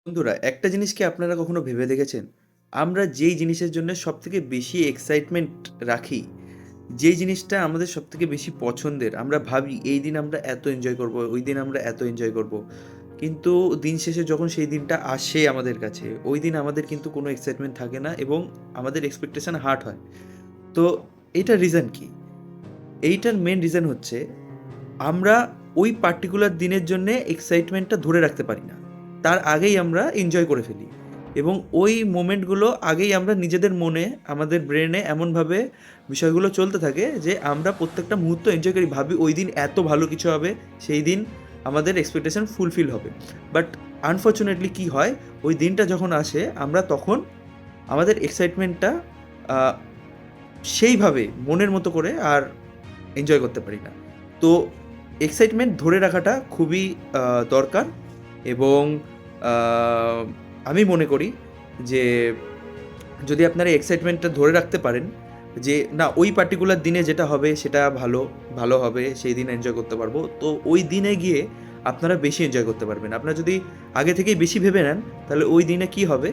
বন্ধুরা, একটা জিনিস কি আপনারা কখনো ভেবে দেখেছেন? আমরা যেই জিনিসের জন্য সবথেকে বেশি এক্সাইটমেন্ট রাখি, যেই জিনিসটা আমাদের সবথেকে বেশি পছন্দের, আমরা ভাবি এই দিন আমরা এত এনজয় করব, ওই দিন আমরা এত এনজয় করব। কিন্তু দিন শেষে যখন সেই দিনটা আসে আমাদের কাছে, ওই দিন আমাদের কিন্তু কোনো এক্সাইটমেন্ট থাকে না এবং আমাদের এক্সপেকটেশন হার্ট হয়। তো এইটার রিজন কি? এইটার মেইন রিজন হচ্ছে আমরা ওই পার্টিকুলার দিনের জন্যে এক্সাইটমেন্টটা ধরে রাখতে পারি না। তার আগেই আমরা এনজয় করে ফেলি এবং ওই মোমেন্টগুলো আগেই আমরা নিজেদের মনে, আমাদের ব্রেনে এমনভাবে বিষয়গুলো চলতে থাকে যে আমরা প্রত্যেকটা মুহূর্ত এনজয় করি। ভাবি ওই দিন এত ভালো কিছু হবে, সেই দিন আমাদের এক্সপেকটেশন ফুলফিল হবে। বাট আনফরচুনেটলি কী হয়, ওই দিনটা যখন আসে আমরা তখন আমাদের এক্সাইটমেন্টটা সেইভাবে মনের মতো করে আর এনজয় করতে পারি না। তো এক্সাইটমেন্ট ধরে রাখাটা খুবই দরকার এবং আ আমি মনে করি যে যদি আপনারা এক্সাইটমেন্টটা ধরে রাখতে পারেন যে, না ওই পার্টিকুলার দিনে যেটা হবে সেটা ভালো হবে, সেই দিন এনজয় করতে পারবো। তো ওই দিনে গিয়ে আপনারা বেশি এনজয় করতে পারবেন। আপনারা যদি আগে থেকেই বেশি ভেবে নেন, তাহলে ওই দিনে কি হবে?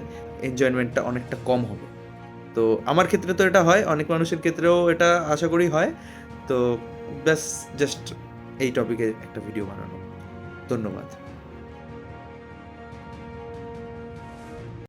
এনজয়মেন্টটা অনেকটা কম হবে। তো আমার ক্ষেত্রে তো এটা হয়, অনেক মানুষের ক্ষেত্রেও এটা আশা করি হয়। তো ব্যাস জাস্ট এই টপিকে একটা ভিডিও বানানো। ধন্যবাদ।